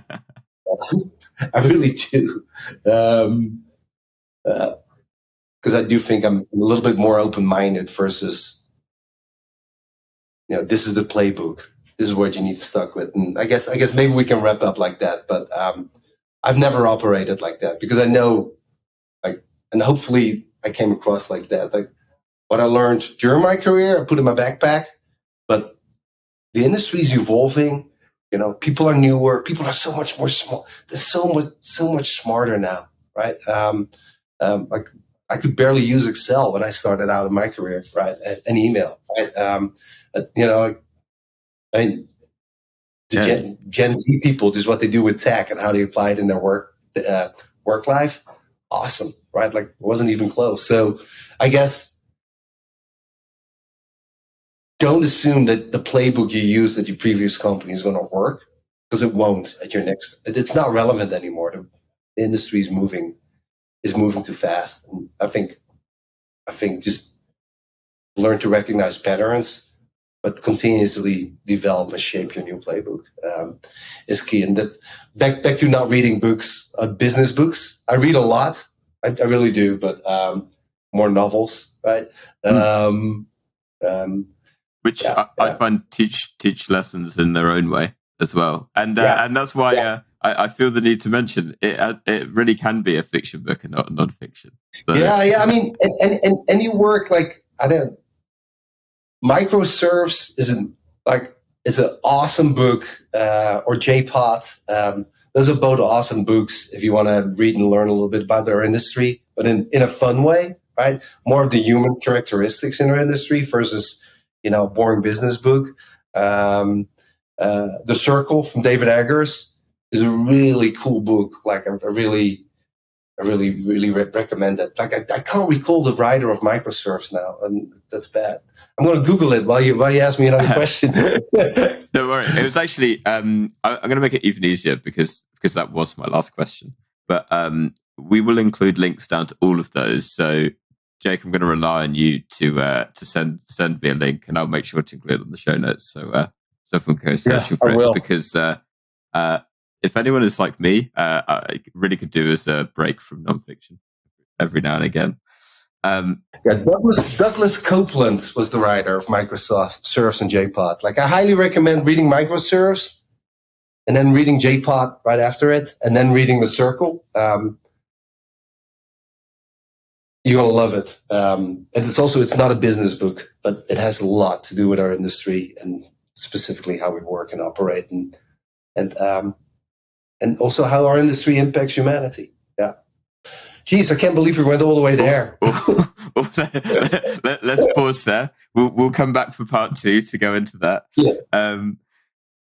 I really do. Because I do think I'm a little bit more open-minded versus, this is the playbook. This is what you need to stuck with. And I guess maybe we can wrap up like that. But I've never operated like that because I know, and hopefully I came across like that. Like what I learned during my career, I put in my backpack. But the industry is evolving. People are newer. People are so much more smart. They're so much smarter now, right? Like I could barely use Excel when I started out in my career, right? And email, right? I mean, Gen Z people, just what they do with tech and how they apply it in their work life. Awesome, right? Like it wasn't even close. So I guess don't assume that the playbook you used at your previous company is going to work because it won't at your next. It's not relevant anymore. The industry is moving too fast. And I think just learn to recognize patterns, but continuously develop and shape your new playbook is key. And that's back to not reading books, business books. I read a lot, I really do, but more novels, right? Which I find teach lessons in their own way as well, and that's why I feel the need to mention it. It really can be a fiction book and not a non-fiction. So. I mean, and you work like Microserves is an awesome book, or JPOT. Those are both awesome books if you want to read and learn a little bit about their industry, but in a fun way, right? More of the human characteristics in our industry versus, boring business book. The Circle from David Eggers is a really cool book. Like I really recommend it. Like I can't recall the writer of Microserves now, and that's bad. I'm going to Google it while you ask me another question. Don't worry. It was actually I'm going to make it even easier because that was my last question. But we will include links down to all of those. So Jake, I'm going to rely on you to send me a link, and I'll make sure to include it on the show notes. So everyone can go searching for it, because if anyone is like me, I really could do as a break from nonfiction every now and again. Douglas Copeland was the writer of Microsoft Serves and JPOT. Like I highly recommend reading Microserves and then reading JPOT right after it, and then reading The Circle. You're gonna love it. And it's not a business book, but it has a lot to do with our industry and specifically how we work and operate, and also how our industry impacts humanity. Yeah. Geez, I can't believe we went all the way there. Let's pause there. We'll come back for part 2 to go into that. Yeah.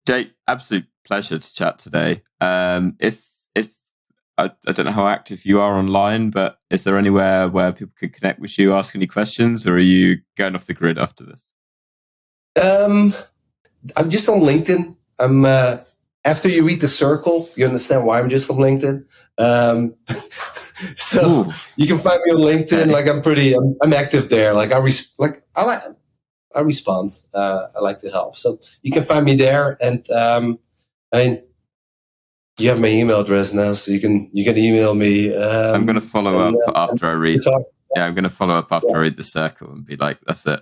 Jake, absolute pleasure to chat today. If I don't know how active you are online, but is there anywhere where people can connect with you, ask any questions, or are you going off the grid after this? I'm just on LinkedIn. After you read The Circle, you understand why I'm just on LinkedIn. So you can find me on LinkedIn. Like I'm active there. Like I respond. I like to help. So you can find me there. And you have my email address now, so you can email me. I'm going to follow up after I read. Yeah, I'm going to follow up after I read The Circle and be like, that's it.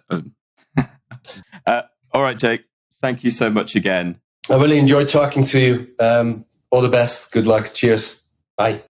All right, Jake. Thank you so much again. I really enjoyed talking to you. All the best. Good luck. Cheers. Bye.